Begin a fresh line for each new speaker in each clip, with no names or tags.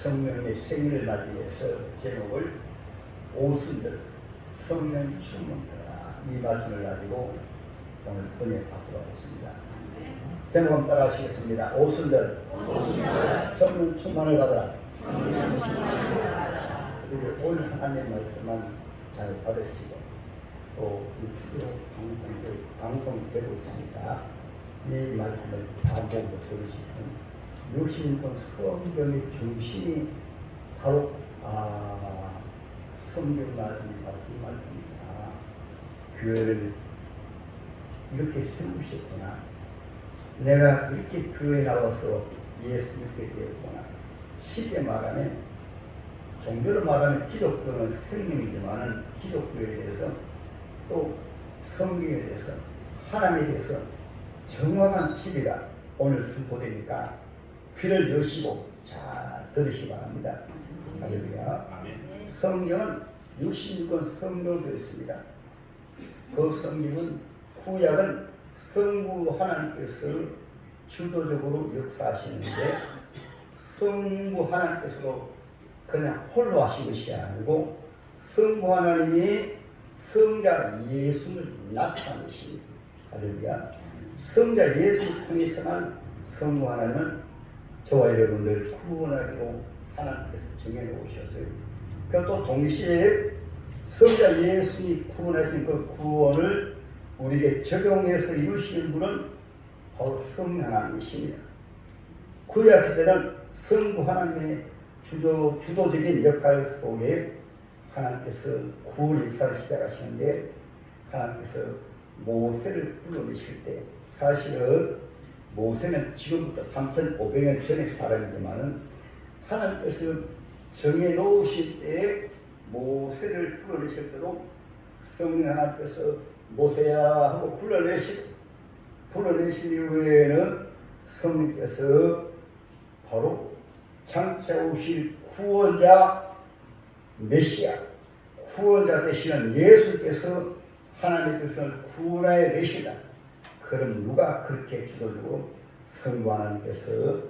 성령의 생일을 맞이해서 제목을 오순절 성령 충만하라 이 말씀을 가지고 오늘 번역하도록 하겠습니다. 제목 한번 따라 하시겠습니다. 오순절 성령 충만을 받아라. 그리고 오늘 하나님의 말씀만 잘 받으시고 또 유튜브로 방송되고 있습니다. 이 말씀을 반복으로 들으시면 육신과 성경의 중심이 바로 성경 말씀이 바로 이 말씀입니다. 교회를 이렇게 세우셨구나. 내가 이렇게 교회에 나와서 예수 믿게 되었구나. 쉽게 말하면 종교로 말하면 기독교는 생명이지만 기독교에 대해서 또 성경에 대해서 하나님에 대해서 정확한 지리가 오늘 선포되니까 귀를 여시고 잘 들으시기 바랍니다. 할렐루야. 성경은 66권 성경으로 되어 있습니다. 그 성경은 구약은 성부 하나님께서 주도적으로 역사하시는데 성부 하나님께서 그냥 홀로 하신 것이 아니고 성부 하나님이 성자 예수를 나타내십니다. 할렐루야. 성자 예수를 통해서만 성부 하나님은 저와 여러분들 구원하기로 하나님께서 정해놓으셨어요. 그리고 또 동시에 성자 예수님이 구원하신 그 구원을 우리에게 적용해서 이루시는 분은 바로 성령 하나님이십니다. 구약 시대는 성부 하나님의 주도적인 역할 속에 하나님께서 구원 역사를 시작하시는데 하나님께서 모세를 불러내실 때 사실은 모세는 지금부터 3,500년 전의 사람이지만은 하나님께서 정해놓으실 때에 모세를 불러내실 때도 성령 하나님께서 모세야 하고 불러내신 이후에는 성령께서 바로 장차 오실 구원자 메시아 구원자 되시는 예수께서 하나님께서 구원하여 계시다. 그럼 누가 그렇게 주도적으로 성부 하나님께서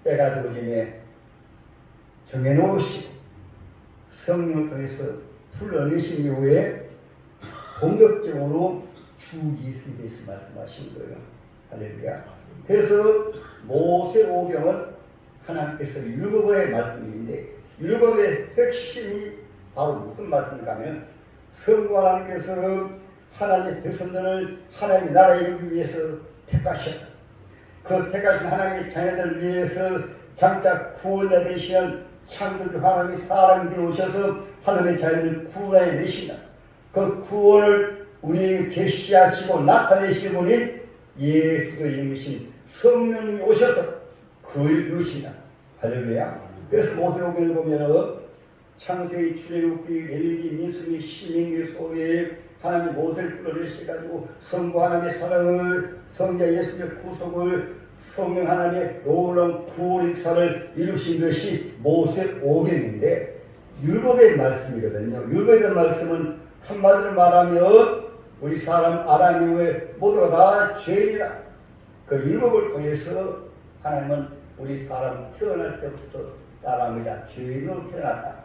때가 되어짐에 정해놓으시고 성령을 통해서 불러내신 이후에 본격적으로 주 예수에 대해서 말씀하신 거예요. 할렐루야. 그래서 모세오경은 하나님께서 율법의 말씀인데 율법의 핵심이 바로 무슨 말씀인가 하면 성부 하나님께서는 하나님의 백성들을 하나님의 나라에 이루기 위해서 택하셨다. 그 택하신 하나님의 자녀들을 위해서 장차 구원자 되시는 창조주 하나님의 사람이 되어오셔서 하나님의 자녀들을 구원해 내신다. 그 구원을 우리에게 계시하시고 나타내시는 분이 예수의 이름이신 성령이 오셔서 그 일을 이루신다. 할렐루야. 그래서 모세오경을 보면은 창세기, 출애굽기, 레위기, 민수기, 신명기 속에 하나님이 모세를 불러내셔가지고 성부 하나님의 사랑을 성자 예수의 구속을 성령 하나님의 놀라운 구원 역사를 이루신 것이 모세오경인데 율법의 말씀이거든요. 율법의 말씀은 한마디로 말하면 우리 사람 아담 이후에 모두가 다 죄인이다. 그 율법을 통해서 하나님은 우리 사람 태어날 때부터 따라합니다. 죄인으로 태어났다.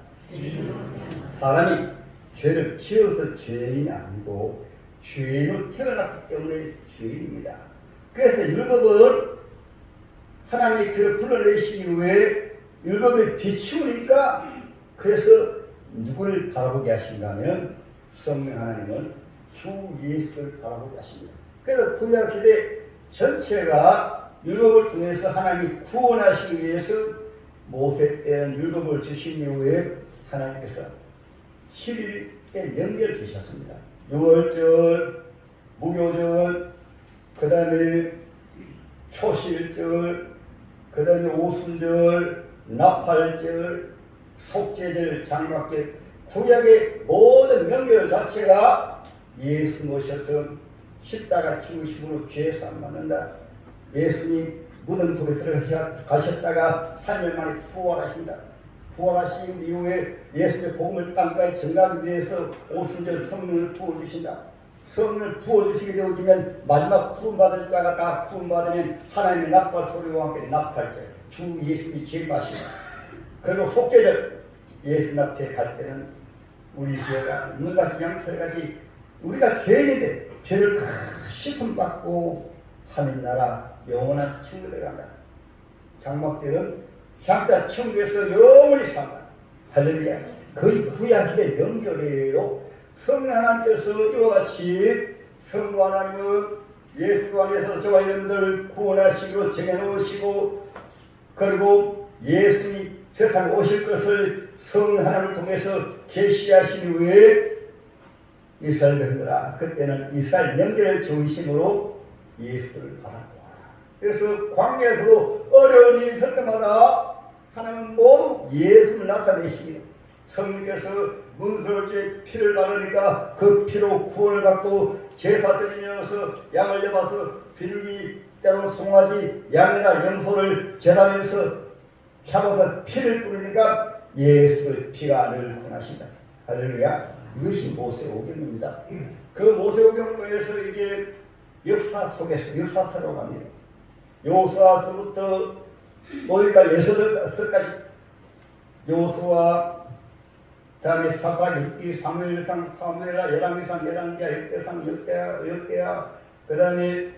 사람이 죄를 지어서 죄인이 아니고 죄인으로 태어났기 때문에 죄인입니다. 그래서 율법은 하나님의 죄를 불러내신 이후에 율법에 비추니까 그래서 누구를 바라보게 하신가 하면 성령 하나님은 주 예수를 바라보게 하십니다. 그래서 구약시대 전체가 율법을 통해서 하나님이 구원하시기 위해서 모세 때는 율법을 주신 이후에 하나님께서 7일의 명절을 주셨습니다. 유월절, 무교절, 그 다음에 초실절, 그 다음에 오순절, 나팔절, 속죄절, 장막절, 구약의 모든 명절 자체가 예수 모셔서 십자가 죽으심으로 죄 사함 받는다. 예수님 무덤 속에 들어가셨다가 3일 만에 부활하신다. 부활하신 이후에 예수의 복음을 땅까지 전하기 위해서 오순절 성령을 부어주신다. 성령을 부어주시게 되어지면 마지막 구원받을 자가 다 구원받으면 하나님의 나팔 소리와 함께 나팔절 주 예수님이 제일 마시다. 그리고 속죄절 예수 앞에 갈 때는 우리 죄가 눈같이 양털같이 우리가 죄인인데 죄를 다 씻음받고 하늘나라 영원한 천국에 간다. 장막들은 장자 천국에서 영원히 산다. 할렐루야. 거의 구약시대 명절이에요. 성령 하나님께서 이와 같이 성부 하나님은 예수 안에서 저와 여러분들 구원하시고 정해놓으시고 그리고 예수님이 세상에 오실 것을 성령 하나님을 통해서 계시하신 후에 이스라엘 백성들아 그때는 이스라엘 명절을 중심으로 예수를 바라보아. 그래서 광야에서도 어려운 일이 있을 때마다 하나님은 모두 예수를 나타내시며 성령께서 문설주에 피를 바르니까 그 피로 구원을 받고 제사 드리면서 양을 잡아서 비둘기 때로 송아지 양이나 염소를 제단에서 잡아서 피를 뿌리니까 예수의 피가 늘 구원하신다. 할렐루야. 이것이 모세오경입니다. 그 모세오경에서 이제 역사 속에서 역사서로 갑니다. 요수아서부터 모세가 예수들까지 요수아 다음에 사사기, 사무엘상, 사무엘하, 열왕기상, 열왕기야, 역대상, 역대야, 그 다음에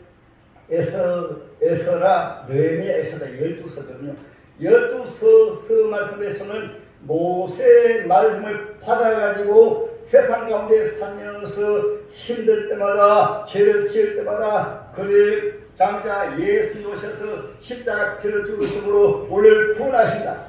에서라, 느헤미야, 에서라 12서거든요. 12서 말씀에서는 모세의 말씀을 받아가지고 세상 가운데 살면서 힘들 때마다 죄를 지을 때마다 그래 장자 예수 오셔서 십자가 피를 죽으심으로 우리를 구원하신다.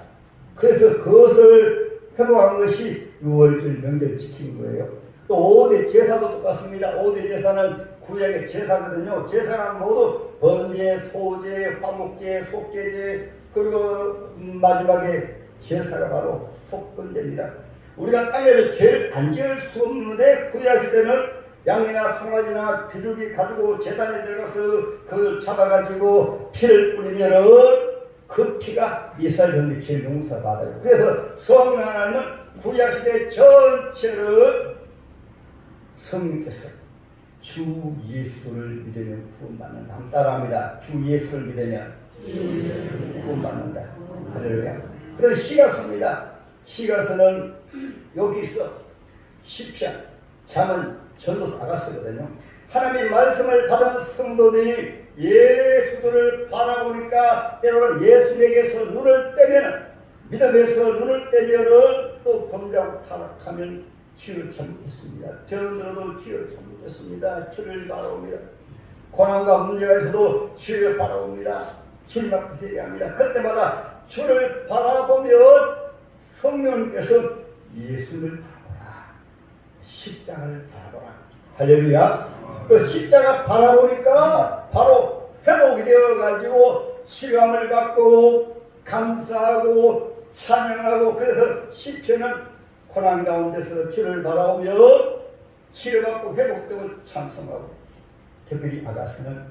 그래서 그것을 회복한 것이 6월절 명절 지키는 거예요. 또 5대 제사도 똑같습니다. 5대 제사는 구약의 제사거든요. 제사는 모두 번제, 소제, 화목제, 속죄제 그리고 마지막에 제사가 바로 속건제입니다. 우리가 땅에서 죄를 안 지을 수 없는데 구약 시대는 양이나 송아지나 비둘기 가지고 제단에 들어가서 그걸 잡아가지고 피를 뿌리면은 그 피가 이스라엘 백성의 죄를 용서받아요. 그래서 성령 하나님은 구약 시대 전체를 성령께서 주 예수를 믿으면 구원받는다. 한번 따라합니다. 주 예수를 믿으면 구원받는다. 할렐루야. 그다음에 시가서입니다. 시가서는 여기 있어. 시편, 잠언, 전도 다가 쓰거든요. 하나님의 말씀을 받은 성도들이 예수들을 바라보니까 때로는 예수에게서 눈을 떼면 믿음에서 눈을 떼면은 또 범죄하고 타락하면 주를 잘못했습니다. 병들어도 주를 잘못했습니다. 주를 바라봅니다. 고난과 문제가 있어도 주를 바라봅니다. 주님 앞에 회개합니다. 그때마다 주를 바라보면 성령께서 예수를 바라보라. 십자가를 바라보라. 할렐루야. 그 십자가 바라보니까 바로 회복이 되어가지고 시감을 받고 감사하고 찬양하고 그래서 시편은 고난 가운데서 주를 바라보며 치료받고 회복되고 찬송하고 특별히 아가서는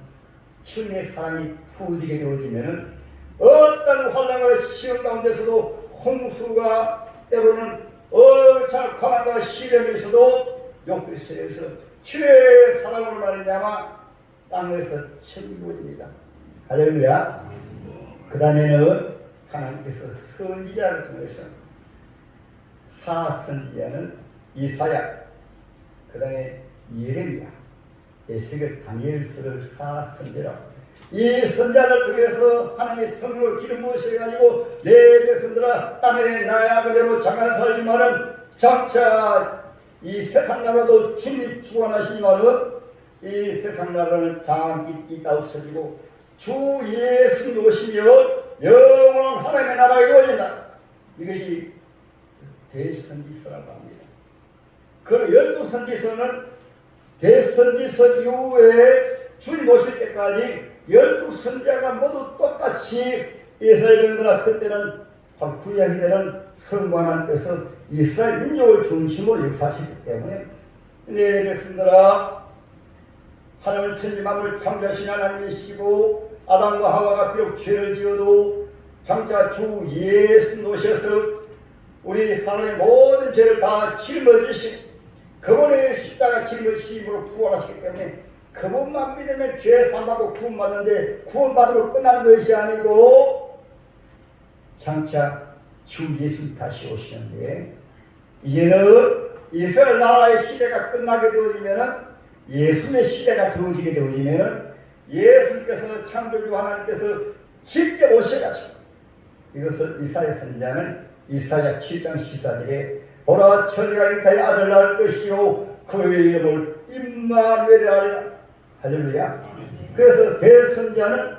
주님의 사랑이 부어지게 되어지면은 어떤 환난과 시험 가운데서도 홍수가 때로는 얼찬 고난과 시련에서도 욕구에서 주의 사랑으로 말미암아 땅에서 천국이 부어집니다. 할렐루야. 그 다음에는 하나님께서 선지자를 통해서 사선지자는 이사야, 그 다음에 예레미야, 에스겔, 다니엘서를 사선지자라고 이 선자를 통해서 하나님의 성령을 기름 부으셔가지고 내 백성들아 땅에 나야 그대로 장가를 살지만은 장차 이 세상 나라도 주님이 주관하시지만은 이 세상 나라는 장기 있다 없어지고 주 예수님 오시면 영원한 하나님의 나라가 이루어진다. 이것이 대선지서라고 합니다. 그 12선지서는 대선지서 이후에 주님 오실 때까지 12선자가 모두 똑같이 이스라엘 백성들아 그때는 구약시대는 성부 하나님께서 이스라엘 민족을 중심으로 역사하시기 때문에 내 백성들아 하나님을 천지 만물을 창조하신 하나님이시고 아담과 하와가 비록 죄를 지어도 장차 주 예수 오셔서 우리 사람의 모든 죄를 다 짊어지신 그분의 십자가 짊어지심으로 구원하셨기 때문에 그분만 믿으면 죄 사함받고 구원받는데 구원받으면 끝나는 것이 아니고 장차 주 예수님 다시 오시는데, 이제는 이스라엘 나라의 시대가 끝나게 되어지면은 예수님의 시대가 되어지게 되어지면은 예수님께서 창조주 하나님께서 직접 오셔가지고, 이것을 이사야 선지자는 이사야 7장 14절에 보라 처녀가 잉타의 아들 낳을 것이요 그의 이름을 임마누엘이라 하리라. 할렐루야. 그래서 대선지자는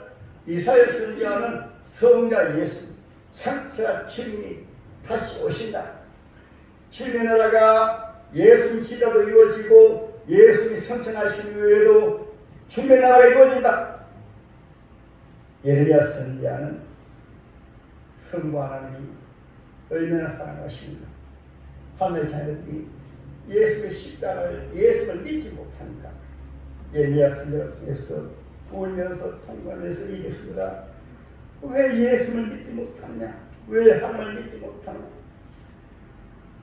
이사야 선지자는 성자 예수 창세자 주님이 다시 오신다. 주님의 나라가 예수님 시대도 이루어지고 예수님이 성천하신 후에도 주님의 나라가 이루어진다. 예레미야 선지자는 성부 하나님이 얼마나 사랑하십니까? 하늘의 자녀들이 예수의 십자가를 예수를 믿지 못하니까 예레미야 선지자를 통해서 울면서 통곡하면서 얘기했습니다. 왜 예수를 믿지 못하느냐? 왜 하나님을 믿지 못하느냐?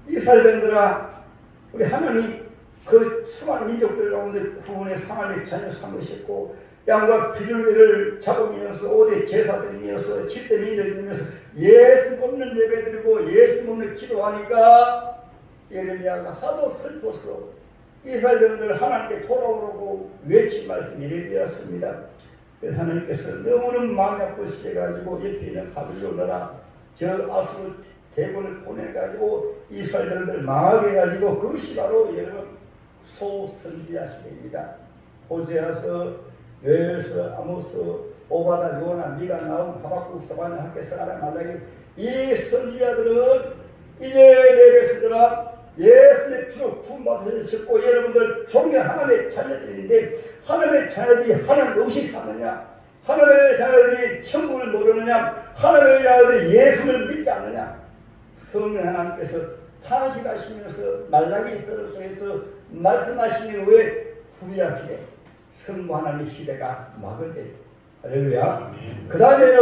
이스라엘 백성들아, 우리 하나님이 그 수많은 민족들 가운데 구원의 상하의 자녀 삼으셨고 양과 비둘기를 잡으면서 5대 제사드리면서 7대 민족이면서 예수 없는 예배 드리고 예수 없는 기도하니까 예레미야가 하도 슬퍼서 이스라엘 백성들 하나님께 돌아오라고 외친 말씀이 예레미야였습니다. 그래서 하나님께서 너무너무 마음이 아프시해가지고 옆에 있는 바빌론 나라 저 아수르 대군을 보내가지고 이스라엘 백성들을 망하게 해가지고 그것이 바로 여러분 소선지자 시대입니다. 호세아서, 요엘서, 아모스, 오바다, 요나, 미가, 나움, 하박국, 사바냐, 학개서, 아람, 말라기 이 선지자들은 이제 내 백성들아 예수의 피로 구원받으셨고 여러분들 종교 하나님의 자녀들인데 하나님의 자녀들이 하나님 없이 사느냐? 하나님의 자녀들이 천국을 모르느냐? 하나님의 자녀들이 예수를 믿지 않느냐? 성령 하나님께서 탄식하시면서 말라기서를 통해서 말씀하시는 후에 구약 시대 성부 하나님의 시대가 막을 때 할렐루야. 그 다음에는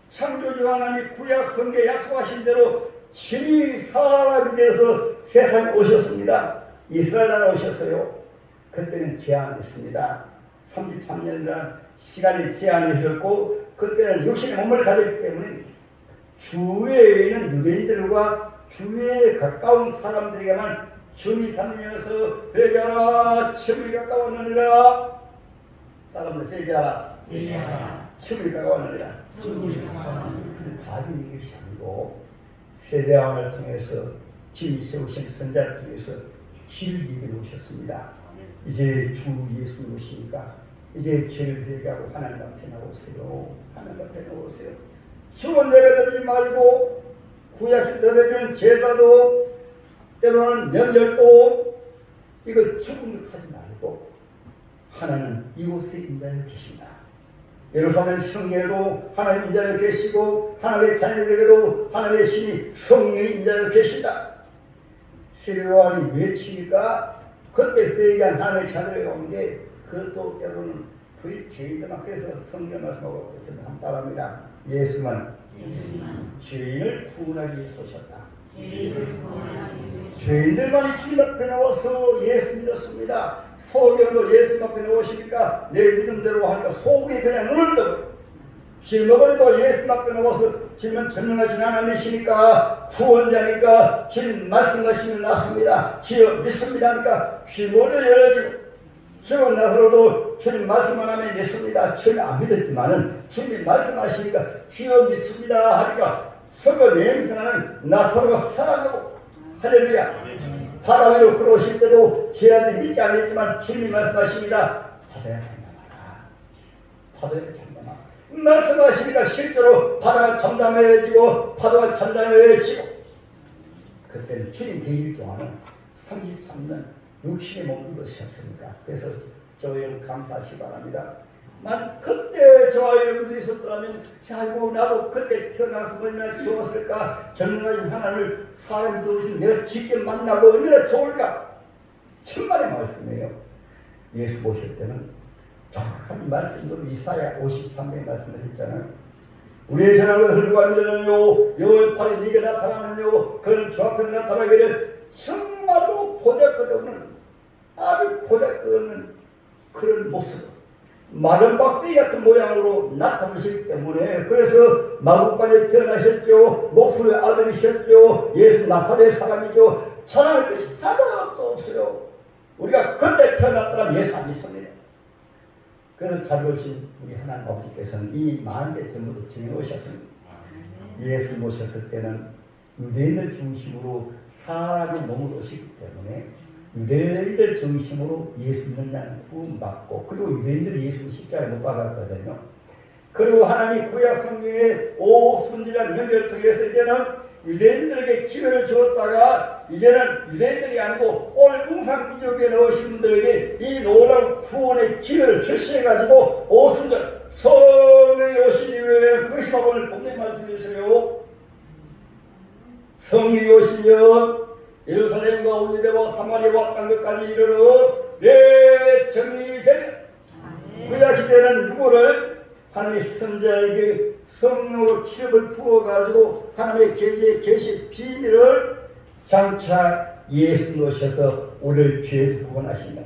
창조주 하나님이 구약 성경에 약속하신 대로 친히 사람이 되어서 세상에 오셨습니다. 이스라엘 나라에 오셨어요. 그때는 제한이 있습니다. 33년이라는 시간이 제한이 있었고 그때는 육신의 몸을 가졌기 때문에 주위에 있는 유대인들과 주위에 가까운 사람들에게만 주님이 다니면서 회개하라 천국이 가까웠느니라. 사람들 회개하라 천국이 가까웠느니라. 근데 답이 이것이 아니고 세대왕을 통해서 주님이 세우신 선자를 통해서 길을 이겨 놓으셨습니다. 이제 주 예수님 오시니까 이제 죄를 회개하고 하나님 앞에 나오세요. 하나님 앞에 나오세요. 죽은 예배드리지 말고 구약시 드려준 제사도 때로는 명절도 이거 죽음을 하지 말고 하나님 이곳에 인자하여 계신다. 예루살렘 성경에도 하나님 인자하여 계시고 하나님의 자녀들에게도 하나님의 신이 성령이 인자하여 계신다. 세례요한이 외치니까 그때 회개한 하나님의 자녀들 가운데 그것도 때로는 그 죄인들 앞에서 성경 말씀하고 저는 따라합니다. 예수만 죄인을 구원하기 위해서 오셨다. 죄인들만이 주님 앞에 나와서 예수 믿었습니다. 소경도 예수 앞에 나오시니까 내 믿음대로 하니까 속이 그냥 눈을 뜨고 길먹으리도 예수 앞에 나와서 주님은 전능하신 하나님이시니까 구원자니까 주님 말씀하시면 낫습니다. 주여 믿습니다 하니까 귀모를 열어지고 죽은 나사로도 주님 말씀만 하면 믿습니다. 처음에 안 믿었지만은 주님이 말씀하시니까 주여 믿습니다 하니까 서거 냄새나는 나사로가 살아나고 할렐루야. 바다 위로 걸어오실 때도 제 아들이 믿지 않았지만 주님이 말씀하십니다. 바다야 잠잠하라. 바다야 잠잠하라. 말씀하시니까 실제로 바다가 잠잠해지고 파도가 잠잠해지고 그때는 주님 계일 동안은 33년 육신의 몸으로 시작합니다. 그래서 저 여러분 감사하시기 바랍니다. 만 그때 저와 여러분도 있었더라면 아이고 나도 그때 태어나서 얼마나 좋았을까. 전능하신 하나님을 사람이 도우신 내가 직접 만나고 얼마나 좋을까. 천만의 말씀이에요. 예수 보실 때는 정확한 말씀으로 이사야 53장의 말씀을 했잖아요. 우리의 전하는 흘과 믿으느뇨 여호와의 팔이 네게 나타나느뇨 그는 주 앞에 나타나기를 정말로 보잘것없는 아주 보잘것없는 그런 모습 마른 박대기 같은 모양으로 나타나시기 때문에 그래서 마구간에 태어나셨죠. 목수의 아들이셨죠. 예수 나사렛 사람이죠. 자랑할 것이 하나도 없어요. 우리가 그때 태어났더라면 예수 안 믿습니다. 그래서 잘 보신 우리 하나님 아버지께서는 이 만대 전부터 정해오셨습니다. 예수 모셨을 때는 유대인들 중심으로 사람의 몸을 오시기 때문에 유대인들 중심으로 예수 믿는 자는 구원받고, 그리고 유대인들이 예수 십자가에 못 박았거든요. 그리고 하나님 구약 성경에 오순절이라는 명절을 통해서 이제는 유대인들에게 기회를 주었다가 이제는 유대인들이 아니고 오늘 웅상민족에 넣으신 분들에게 이 놀라운 구원의 기회를 출시해가지고 오순절 성령이 오신 이후에 그것이 바로 오늘 본문 말씀이세요. 성령이 오시면 예루살렘과 올리데와 사마리아와 땅끝까지 이르러 내 정의되는 구약 시대는 누구를 하나님의 선자에게 성령으로 기름을 부어가지고 하나님의 계시의 계시 비밀을 장차 예수 오셔서 우리를 죄에서 구원하신다.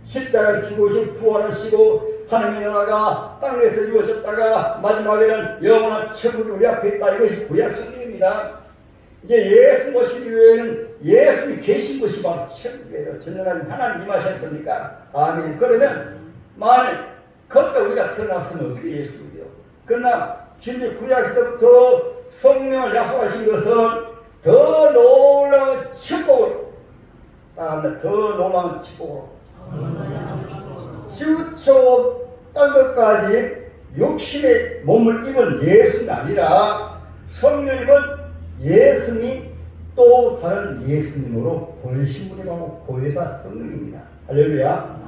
십자가에 죽으신 부활하시고 하나님의 나라가 땅에서 이루어졌다가 마지막에는 영원한 천국이 우리 앞에 있다. 이것이 구약 성경입니다. 이제 예수 모신 이후에는 예수님이 계신 것이 바로 천국이에요. 전능하신 하나님 임하셨으니까. 아멘. 그러면 만일 그때 우리가 태어났으면 어떻게 예수 믿어요? 그러나 주님 구약 시대부터 성령을 약속하신 것은 더 놀라운 축복으로, 따라합니다. 더 놀라운 축복으로 지구초 땅끝까지 육신의 몸을 입은 예수는 아니라 성령님은 예수님이 또 다른 예수님으로 보내신 분이 바로 보혜사 성령입니다. 할렐루야.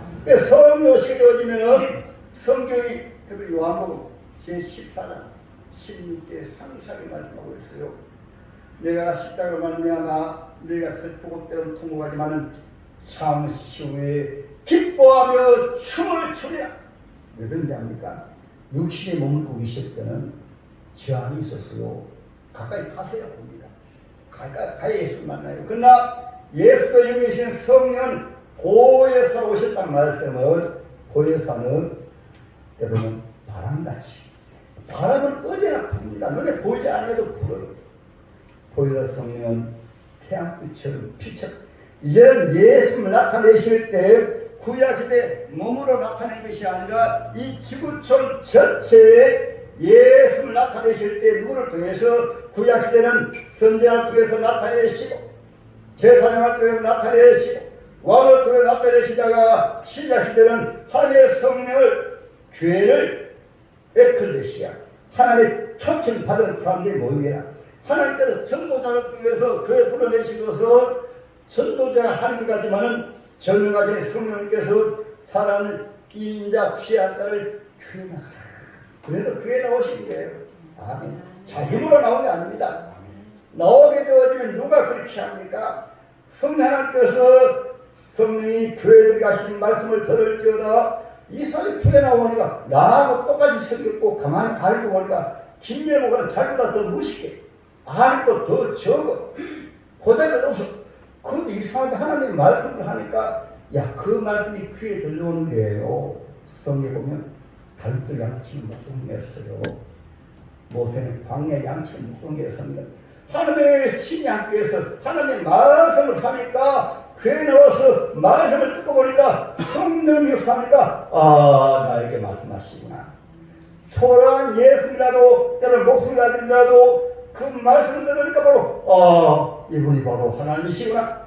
성령 오시게 되어지면은 성경이 특히 요한복음 제14장 16절 상세하게 말씀하고 있어요. 내가 십자가로 말미암아 내가 슬프고 때론 통곡하지만은 잠시 후에 기뻐하며 춤을 추리라. 왜 그런지 압니까? 육신의 몸을 꾸기실 때는 제한이 있었어요. 가까이 가세요 봅니다. 가까이 예수 만나요. 그러나 예수도 영이신 성령은 보혜사로 오셨단 말씀을, 보혜사는 때로는 바람같이, 바람은 어디나 붑니다. 눈에 보이지 않아도 불어요. 보혜사 성령은 태양빛처럼 빛처럼, 이제는 예수를 나타내실 때 구약시대 몸으로 나타낸 것이 아니라 이 지구촌 전체에 예수를 나타내실 때 누구를 통해서, 구약시대는 선지자를 통해서 나타내시고 제사장을 통해서 나타내시고 왕을 통해서 나타내시다가 신약시대는 하나님의 성령을, 교회를 에클레시아, 하나님의 초청 받은 사람들이 모이라. 하나님께서 전도자를 통해서 교회 불러내시고서 전도자 하는 것 같지만은 전능하신 성령님께서 사랑하는 인자 피한 자를 교회 나가라. 그래서 교회 나오신 거예요. 아멘. 자기 힘으로 나온 게 아닙니다. 나오게 되어지면 누가 그렇게 합니까? 성령 하나님께서 성령이 교회에 가신 말씀을 들을지어다. 이 사람이 교회 나오니까 나하고 똑같이 생겼고 가만히 알고 보니까 김진애 목사는 자기보다 더 무식해. 아니고 더 적어. 고대가 없어. 그런데 이 사람이 하나님의 말씀을 하니까 야, 그 말씀이 귀에 들려오는 거예요. 성경에 보면 다윗도 양치는 목동이었어요. 모세는 광야 양치는 목동이었습니다. 하나님의 신이 함께해서 하나님의 말씀을 하니까 교회에 나와서 말씀을 듣고 보니까 성령이 역사하니까 나에게 말씀하시구나. 초라한 예수이라도 때로는 목소리라도 그 말씀을 들으니까 바로 이분이 바로 하나님이시구나.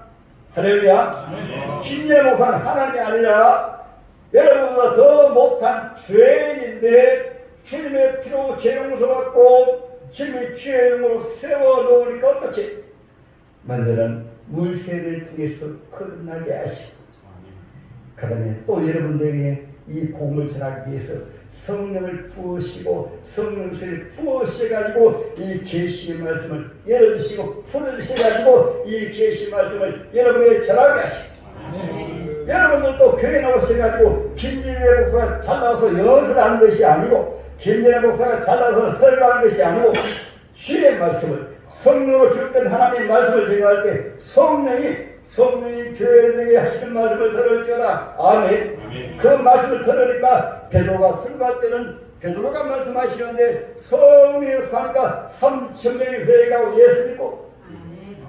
할렐루야. 김예 목사는 하나님이 아니라 여러분보다 더 못한 죄인인데 주님의 피로 죄 용서받고 주님의 주의 이름으로 세워놓으니까 어떻게? 먼저는 물세를 통해서 거듭나게 하시고, 그다음에 또 여러분들에게 이 복음을 전하기 위해서 성령을 부으시고 성령을 부으셔가지고 이 계시의 말씀을 열어주시고 풀어주셔가지고 이 계시의 말씀을 여러분에게 전하게 하시고, 여러분들도 교회 나오셔가지고 김진애 목사가 잘나서 연설하는 것이 아니고 김진애 목사가 잘나서 설교하는 것이 아니고 주의 말씀을 성령으로 주된 하나님의 말씀을 제공할 때 성령이 교회들에게 하시는 말씀을 들을지어다. 아멘. 그 말씀을 들으니까 베드로가 설교할 때는 베드로가 말씀하시는데 성령이 역사하니까 3,000명이 회개하고 예수 믿고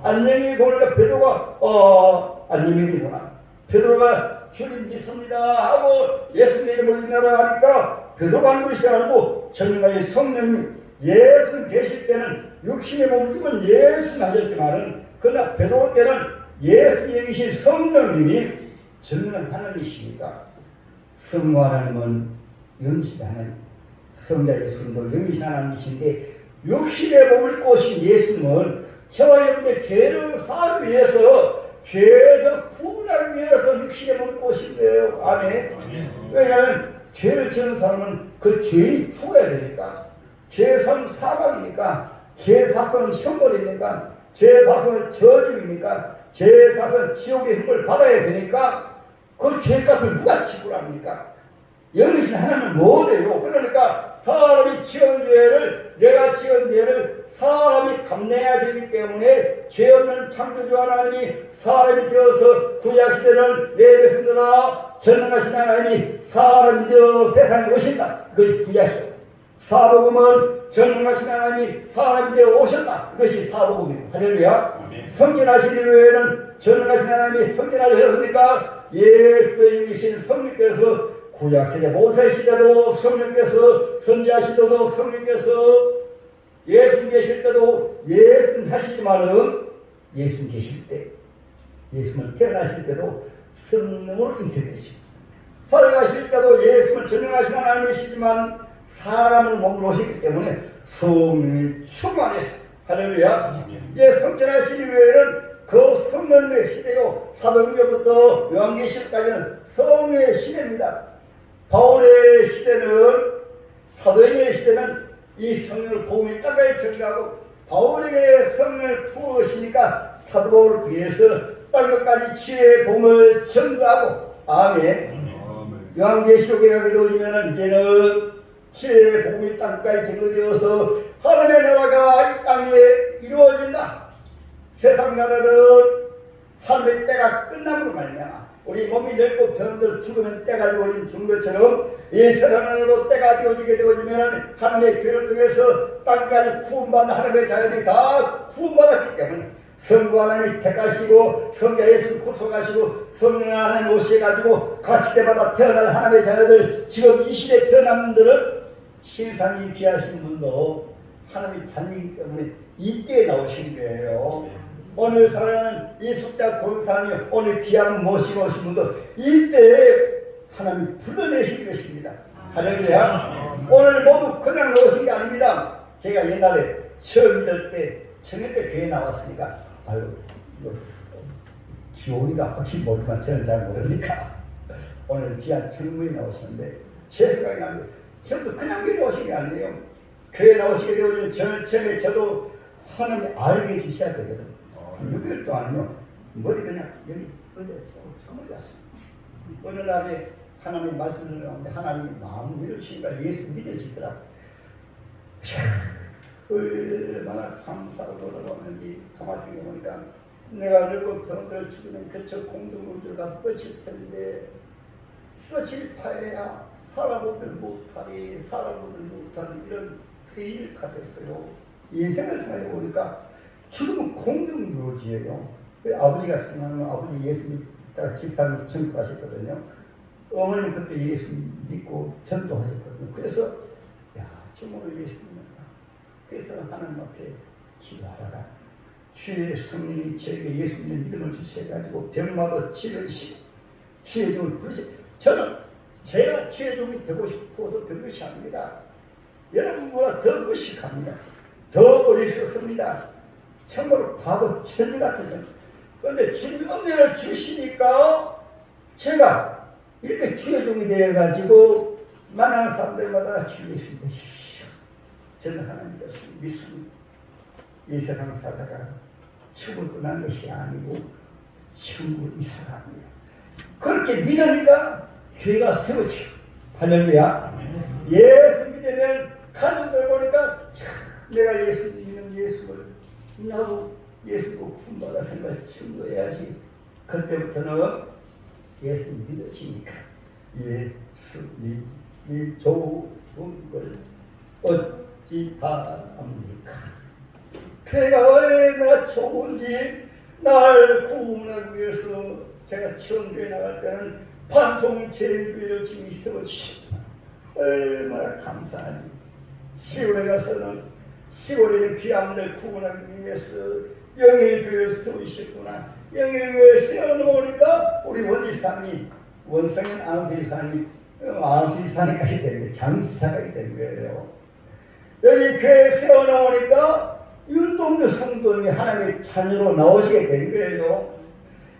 안녕히 보니까 베드로가 안녕이구나. 베드로가 주님 믿습니다 하고 예수님 이름을 인하라 하니까 베드로가 하는 것이 아니고 전능하신 성령님 예수 계실 때는 육신의 몸을 입은 예수님 하셨지만은 그러나 베드로 때는 예수님이 계신 성령님이 전능한 하나님이시니까 성부 하나님은 영신 하나님, 성자 예수님도 영신 하나님이신데 육신의 몸을 입고 오신 예수님은 저와 여러분의 죄를 사하기 위해서 죄에서 구원하기 위해서 육신의 몸을 입고 오신 거예요. 아멘. 왜냐하면 죄를 지은 사람은 그 죄이 죽어야 되니까 죄 사는 사망이니까 죄 사서는 형벌이니까 죄 사서는 저주이니까 죄 사서는 지옥의 힘을 받아야 되니까 그 죄값을 누가 지불합니까? 영이신 하나님은 뭐래요? 그러니까 사람이 지은 죄를 내가 지은 죄를 사람이 감내해야 되기 때문에 죄 없는 창조주 하나님이 사람이 되어서 구약시대는 내 백성들아 전능하신 하나님이 사람이 되어 세상에 오신다. 그것이 구약시대. 사복음은 전능하신 하나님이 사람이 되어 오셨다. 이것이 사복음입니다. 할렐루야. 성전하신 이후에는 전능하신 하나님이 성전하셨습니까? 예수님이신 성령께서 구약시대 모세시대도 성령께서 선지자 시대도 성령께서 예수님 계실 때도 예수님 하시지만은 예수님 계실 때 예수님은 태어나실 때도 성령으로 잉태되십니다. 살아가실 때도 예수님은 전능하신 하나님이시지만 사람을 몸으로 오시기 때문에 성령이 충만해서 할렐루야. 이제 성전하신 이후에는 그 성령의 시대요 사도행전부터 요한계시록까지는 성령의 시대입니다. 바울의 시대는 사도행전의 시대는 이 성령을 복음의 땅까지 전가하고 바울에게 성령을 부으시니까 사도 바울을 통해서 땅끝까지 지혜의 복음을 전가하고 아멘. 요한계시록에 가게 되어지면 이제는 지혜의 복음이 땅까지 전거되어서 하나님의 나라가 이 땅에 이루어진다. 세상 나라는 하나님의 때가 끝남으로 말미암아 우리 몸이 늙고 병들 죽으면 때가 되어진 죽은 것처럼 이 세상 나라도 때가 되어지게 되어지면 하나님의 교회를 통해서 땅까지 구원받는 하나님의 자녀들이 다 구원받았기 때문에 성부 하나님이 택하시고 성자 예수를 구속하시고 성령 하나님 오셔가지고 각 시대마다 태어날 하나님의 자녀들 지금 이 시대에 태어난 분들은 신상이 귀하신 분도 하나님의 자녀이기 때문에 이때에 나오신 거예요. 오늘 사랑하는 이 숙자 권사님 오늘 귀한 모시고 오신 분도 이때에 하나님이 불러내신 것입니다. 할렐루야. 오늘 모두 그냥 나오신 게 아닙니다. 제가 옛날에 처음 믿을 때 청년 때 교회 나왔으니까 아유 기온이가 확실히 모르지만 저는 잘 모르니까 오늘 귀한 젊은이 나오셨는데 제 생각이 나는데 저도 그냥 교회 나오신 게 아니에요. 교회 나오시게 되어지면 처음에 저도 하나님이 알게 해주셔야 되거든. 6개월 동안요 머리 그냥 여기 어제 잠을 잤어요. 어느 날에 하나님 말씀을 들었는데 하나님이 마음을 열으시니까 예수 믿어지더라고. 얼마나 감사하고 놀라웠는지 가만히 생각해보니까 내가 늙고 병들어 죽으면 그저 공동물들 가서 뻗칠 텐데 뻗칠 파해야 살아보들 못하리 살아보들 못하는 이런 회의를 가졌어요. 인생을 생각해보니까 죽으면 공동묘지예요. 아버지가 생각하면 아버지 예수님 집사님 전도하셨거든요. 어머니는 그때 예수 믿고 전도하셨거든요. 그래서 야 주문을 예수 믿는다. 그래서 하나님 앞에 기도하다가 주의 성령이 저에게 예수 믿는 믿음을 주셔가지고 병마도 치료시고 주의 종을 부르시고 저는 제가 주의 종이 되고 싶어서 된 것이 아닙니다. 여러분보다 더 무식합니다. 더 어리석습니다. 참고로 과거 천지 같은 그런데 주님 은혜를 주시니까 제가 이렇게 주의 종이 되어가지고 만나는 사람들마다 주의 예수 믿으십시오. 저는 하나님 것을 믿습니다. 이 세상 살다가 천국을 끝난 것이 아니고 천국을 이사갑니다. 그렇게 믿으니까 교회가 세워지고 할렐루야. 예수 믿으면 가족들 보니까 내가 예수 믿는 예수를 나도 예수도 구원받아 생각 증거해야지. 그때부터는 예수 믿어지니까 예수 이 좋은 걸 어찌합니까? 교회가 얼마나 좋은지 날 구원하기 위해서 제가 처음 교회 나갈 때는 반송 제일교회를 주님이 세워주셨구나. 얼마나 감사하니. 시골에 가서는 시골에 귀함들 구원하기 위해서 영일교회를 세우셨구나. 영일교회를 세워놓으니까 우리 원집사님이 원성인 안수집사님이 안수집사님까지 되는 거예요. 장집사까지 되는 거예요. 여기 교회 세워놓으니까 윤동주 성도님이 하나님의 자녀로 나오시게 된 거예요.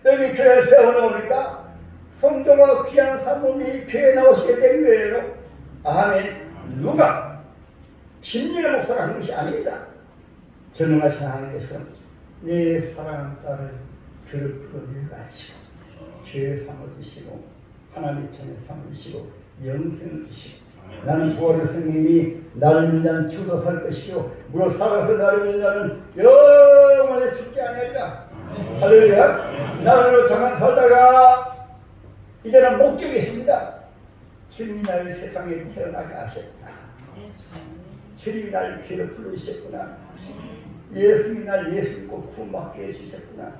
여기 교회 세워놓으니까 성도가 귀한 사모님이 교회에 나오시게 된 거예요. 아멘. 누가 김진애 목사가 한 것이 아닙니다. 전능하신 하나님께서 내 사랑하는 딸을 괴롭히고 밀가시고 죄의 상을 주시고 하나님의 전의 상을 주시고 영생을 주시고 나는 부활의 성령이 나를 믿는 자는 죽어도 살 것이요 무릇 살아서 나를 믿는 자는 영원히 죽지 아니하리라. 할렐루야. 나로 잠깐 살다가 이제는 목적이 있습니다. 주님이 나를 세상에 태어나게 하셨구나. 주님이 나를 귀로 부르셨구나. 예수님이 나를 예수 믿고 구원받게 해주셨구나.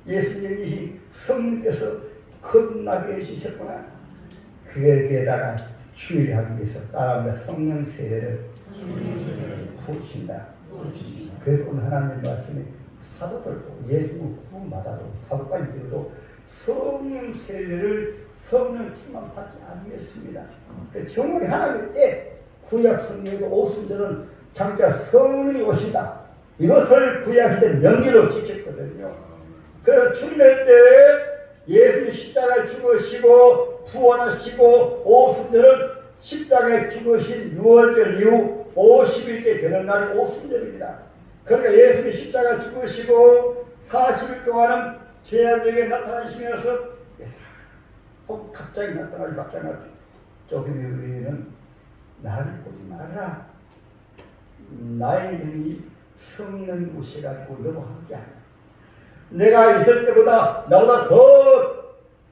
예수님이 성령께서 거듭나게 해주셨구나. 그에게다가 주의하기 위해서 따라하며 성령 세례를 부으신다. 그래서 오늘 하나님 말씀에 사도들도 예수님 구원받아도 사도까지도 성령 세례를 성령 충만 받지 않겠습니다. 정말 하나님 때 구약 성경에도 오순절은 장차 성령이 오시다. 이것을 구약시대 명기로 지켰거든요. 그래서 주님의 때 예수님 십자가에 죽으시고 부활하시고 오순절은 십자가에 죽으신 6월절 이후 50일째 되는 날이 오순절입니다. 그러니까 예수님 십자가에 죽으시고 40일 동안은 제한적에 나타나시면서 갑자기 나타나지 조금 후에는 나를 보지 말아라. 나의 이름이 성령 오셔가지고 너무 함께 한다. 내가 있을 때보다 나보다 더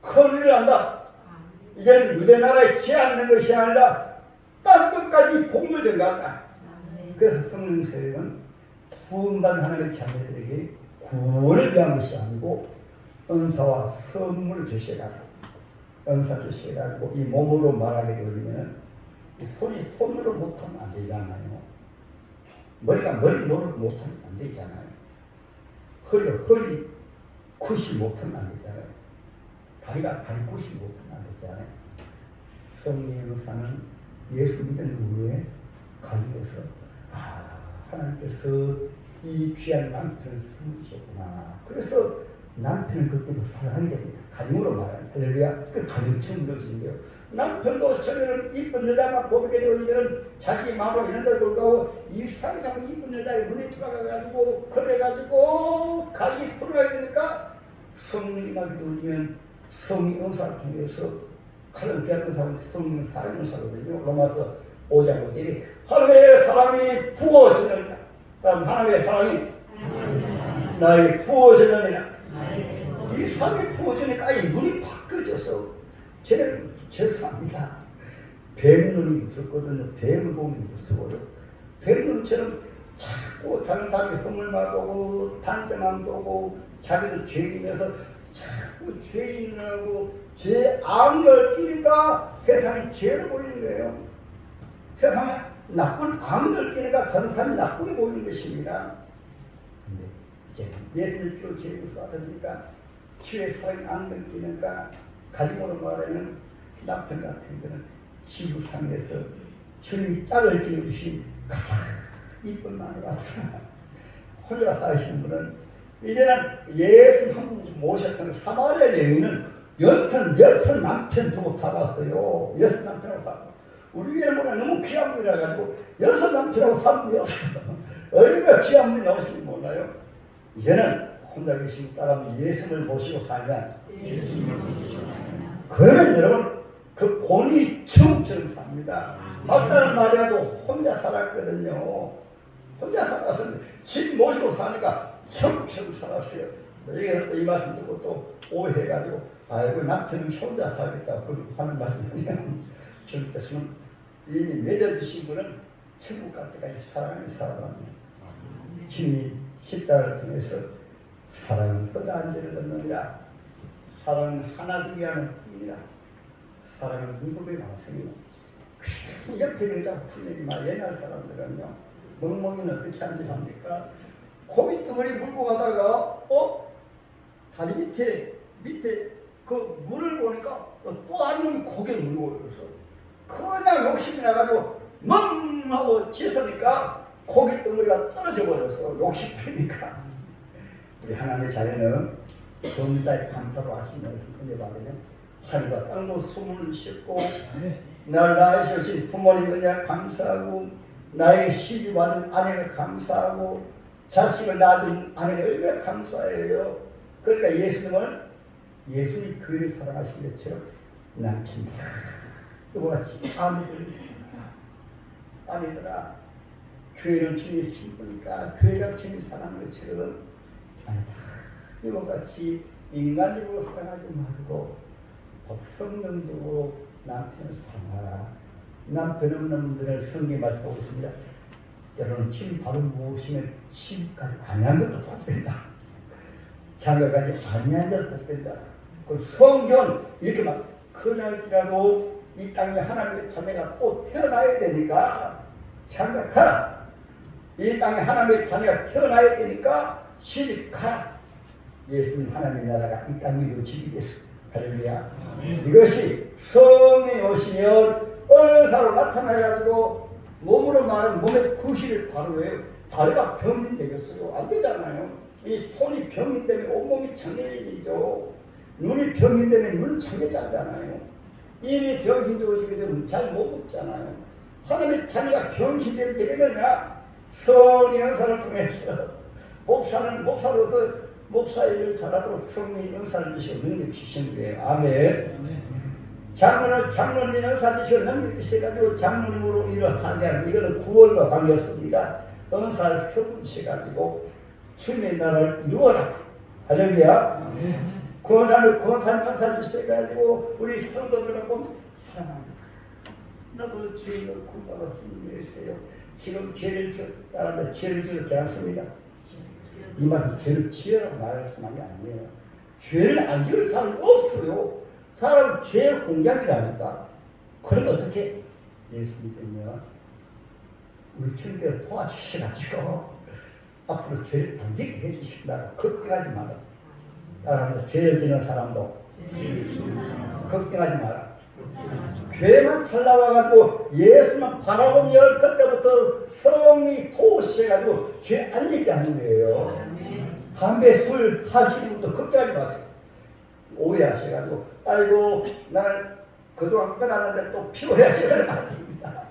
큰 일을 한다. 이제는 유대 나라에 제한하는 것이 아니라 땅끝까지 복음을 전가한다. 그래서 성령 세례는 구원받은 하나님의 자녀들에게 구원을 위한 것이 아니고 은사와 선물을 주셔가지고 은사 주셔가지고 이 몸으로 말하게 되면 이 손으로 못하면 안 되잖아요. 머리 노릇 못하면 안 되잖아요. 허리 굿이 못하면 안 되잖아요. 다리 굿이 못하면 안 되잖아요. 성령의 은사는 예수 믿는 후에 가지고서 하나님께서 이 귀한 남편을 쓰셨구나. 그래서 남편은 그때도 사랑하게 됩니다. 가정으로 말하는 할렐루야. 그 가정 처음 이루어지는데요. 남편도 처음에는 이쁜 여자만 보게 되면 자기 마음으로 이런 데를 볼까고 이 상상 이쁜 여자의 눈에 들어가가지고 그래가지고 가지 풀어야 되니까 성령이 나게 돌리면 성령 은사를 통해서 가장 귀한 은사는 성령 사랑 은사거든요. 로마서 5장 5절이 하나님의 사랑이 부어지느니라. 다음 하나님의 사랑이 나에게 부어지느니라. 이 사랑이 부어지니까 이 눈이 확 꺼져서 쟤는 죄송합니다. 뱀눈이 무섭거든요. 뱀을 보면 무서워요. 뱀눈처럼 자꾸 다른 사람이 흠을만 보고 단점만 보고 자기도 죄인이면서 자꾸 죄인하고 죄 암을 끼니까 세상이 죄를 보이는 거예요. 세상에 나쁜 암을 끼니까 다른 사람이 나쁘게 보이는 것입니다. 근데 이제 예수를 피로 죄인으로서 받으니까 주의 사랑이 암을 끼니까 가정으로 말하면 남편 같은 거는 지구상에서 주님이 짝을 지어주신 가장 이쁜 마누라 혼자 사시는 분은 이제는 예수 한 분 모셔서 사마리아 여인은 여섯 남편 두고 살았어요. 여섯 남편하고 살았어요. 우리 교회는 뭐냐 너무 귀한 분이라 가지고 여섯 남편하고 산 분이 없어. 얼마나 귀한 분이 나오실지 몰라요. 이제는 혼자 계신 따라하면 예수를 모시고 살면 그러면 여러분 그 본인이 처음처럼 삽니다. 막다른 마리아도 혼자 살았거든요. 혼자 살아서 집 모시고 사니까 처음처럼 살았어요. 여기서 또 이 말씀 듣고 또 오해해가지고 아이고 남편은 혼자 살겠다고 하는 말씀이면 주님께서는 이미 맺어주신 분은 천국 갈 때까지 사랑을 살아갑니다. 주님이 십자가를 통해서 사랑은 끝안지를 얻느니라. 사랑은 하나 되게 하는 뿐이라. 사랑은 무급의 방송이요. 옆에 있는 자꾸 틀리지 마. 옛날 사람들은요, 멍멍이는 어떻게 하는지 합니까? 고기 덩어리 물고 가다가 다리 밑에 그 물을 보니까 또 한 놈이 고기를 물고 그래서 그냥 욕심이 나가지고 멍 하고 짖으니까 고기 덩어리가 떨어져 버려서 욕심 부리니까. 우리 하나님의 자녀는 범사에 감사로 하시면서 은혜 받으면 하늘과 땅도 숨을 쉬고 나를 낳으신 부모님 은혜 감사하고 나에게 시집 받은 아내가 감사하고 자식을 낳은 아내가 얼마나 감사해요. 그러니까 예수님 교회를 사랑하신 것처럼 남친다. 이와 같이 아내들아, 교회는 주님의 신부니까 교회가 주님 사랑하는 것처럼 아니다. 이와 같이 인간적으로 사랑하지 말고 성령적으로 남편을 사랑하라. 남편 없는 분들은 성경에 말씀하고 있습니다. 여러분, 주님 바로 무엇이면 시집까지 아니한 것도 복된다. 장가까지 아니한 것도 복된다. 그 성경은 이렇게 막 그날지라도 이 땅에 하나님의 자녀가 또 태어나야 되니까 장가가라. 이 땅에 하나님의 자녀가 태어나야 되니까 시집가라. 예수님 하나님의 나라가 이 땅에 이루어지기 위해서. 할렐루야. 이것이 성령이 오시면 은사로 나타나가지고 몸으로 말하면 몸의 구실을 바로 해요. 다리가 병이 되겠어요? 안 되잖아요. 이 손이 병이 때문에 온몸이 장애인이죠. 눈이 병이 때문에 눈은 장애자잖아요. 입이 병이 들어지게 되면 잘 못 먹잖아요. 하나님의 자녀가 병신되면 되게 되냐? 성령의 은사를 통해서 목사로서 목사 일을 잘하도록 성령의 은사를 주시고 능력이 주신 거예요. 아멘. 장로님 은사 주시고 능력이 주셔가지고 장로님으로 일을 하게 하는 이거는 구원과 관계없습니다. 은사를 섞으셔가지고 주님의 나라를 이루어라. 할렐루야. 구원사님 은사 주셔가지고 우리 성도들하고 사랑합니다. 나도 죄를 구원받아 힘이 있어요. 지금 죄를 따라서 죄를 지었지 않습니다. 이 말은 죄를 지으라고 말씀한 게 아니에요. 죄를 안 지을 사람이 없어요. 사람은 죄의 공작이라니까. 그럼 어떻게? 예수 믿으면 우리 주님께서 도와주셔가지고 앞으로 죄를 안 짓게 해주신다고 걱정하지 마라. 따라합니다. 죄를 지는 사람도 걱정하지 마라. 죄만 잘 나와가지고 예수만 바라보면 그때부터 성이 도우셔가지고 죄 안 짓게 하는 거예요. 담배, 술 하시는 분도 걱정하지 마세요. 오해하셔가지고 아이고 나는 그동안 끊었는데 또 피워야지 말입니다.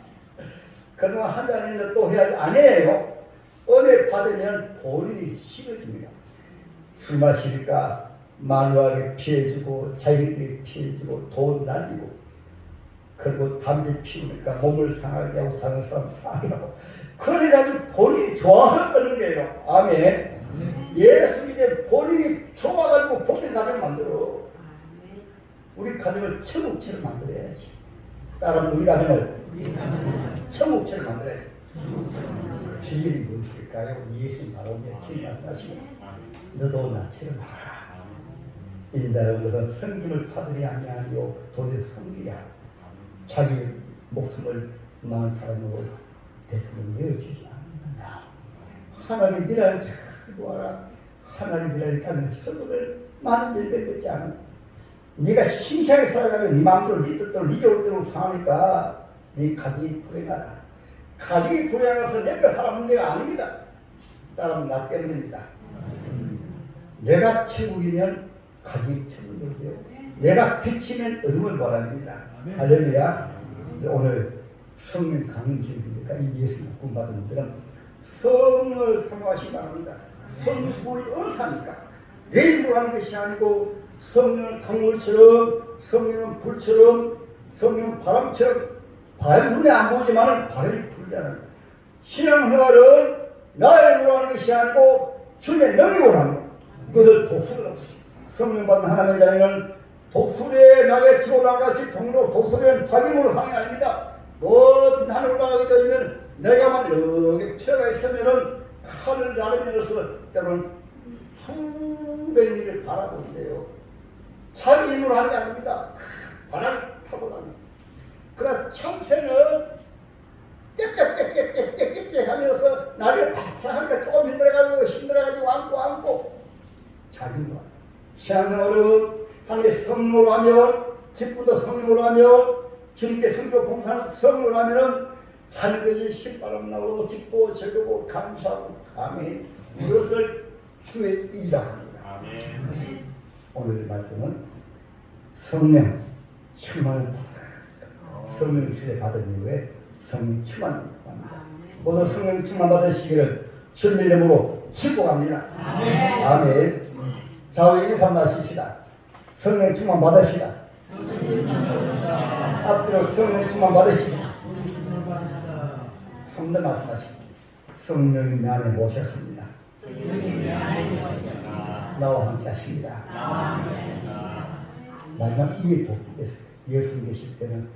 그동안 한 잔 했는데 또 해야지 안 해요. 은혜 받으면 본인이 싫어집니다. 술 마시니까 말로하게 피해주고 자기들이 피해주고 돈 날리고 그리고 담배 피우니까 몸을 상하게 하고 다른 사람 상하게 하고 그래가지고 본인이 좋아서 끊는 거예요. 아멘. 예수 믿에 본인이 좋아가지고 복된 가정 만들어. 우리 가정을 천국처럼 만들어야지. 따라하면 우리 가정을 천국처럼 만들어야지. 비밀이 무엇일까요? 예수님 바로 주님 말씀하시고 너도 나처럼 하라. 인자는 것은 성김을 파들이 아니하리요 도대체 성기야. 자기 목숨을 많은 사람으로 대통령 내어주지 않느냐. 하나님 미랄을 잘 보아라. 하나님 미랄을 따르는 성도를 많은 일들 맺지 않아. 네가 신기하게 살아가면 네 마음대로 네 뜻대로 네 좋을대로 사니까 네 가정이 불행하다. 가정이 불행해서 내가 사람 문제가 아닙니다. 따라하면 나 때문입니다. 내가 천국이면 가정이 천국이고요. 내가 빛이면 어둠을 몰아냅니다. 할렐루야. 오늘 성령 강림 중이니까 이 예수님 구원받은 분들은 성을 사모하시기 바랍니다. 성불 은사니까 내 입으로 하는 것이 아니고 성령은 강물처럼 성령은 불처럼 성령은 바람처럼 바람 눈에 안 보이지만 바람이 불잖아요. 신앙생활은 나의 입으로 하는 것이 아니고 주님의 능력으로 하는 것. 그것을 도수로 성령 받은 하나님의 자녀는 독수리에 낙에 치고 나같이 동로 독수리는 자기 몸으로 향이 아닙니다. 어떤 하늘 올라가게 되면 내가만 이렇게 튀어가 있으면은 칼을 나르면서 때로는 풍뎅이를 바라보는데요. 자기 힘으로 하는 게 아닙니다. 바람이 타고 다닙니다. 그래서 청새는 짹짹짹짹짹짹 하면서 나를 팍팍 하니까 조금 힘들어가지고 안고 자기 힘으로 합니다. 신앙생활은 하나님의 성령으로 하며 직분도 성령으로 하며 주님께 성교 봉사는 성령으로 하면은 하늘의 신바람 나오고 기쁘고 즐거고 감사하고 아멘. 이것을 주의 일이라고 합니다.
아멘.
오늘 말씀은 성령 충만을 받아 성령 세례 받은 이후에 성령 충만을 받습니다. 모두 성령 충만 받으시기를 주님의 이름으로 축복합니다.
아멘.
아멘. 자우에게 삼나십시다. 성령 충만 받으시다. 앞으로 성령 충만 받으시다. 한 번 더 말씀하십니다. 성령이 내 안에 모셨습니다. 나와 함께 하십니다. 마지막 이에 복됐어요. 예수님 계실 때는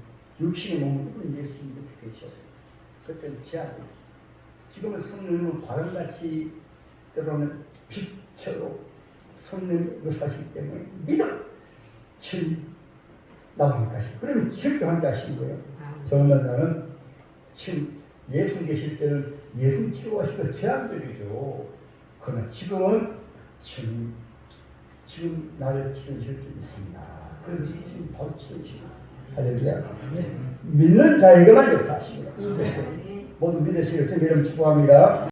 육신의 몸은 예수님 옆에 계셨어요. 그때는 제한이. 지금은 성령은 바람같이 때로는 빛으로 성령이 역사하시기 때문에 믿음, 진, 나와 함께 하시고 그러면 실제 함께 하시는 거예요. 정말 나는 지금 예수님 계실 때는 예수님 치료하시고 제한적이죠. 그러나 지금은 지금 나를 치료하실 줄 있습니다. 그래서 지금 바로 치료하십니다. 할렐루야. 믿는 자에게만 역사하십니다. 모두 믿으시길 주님 이름 축복합니다.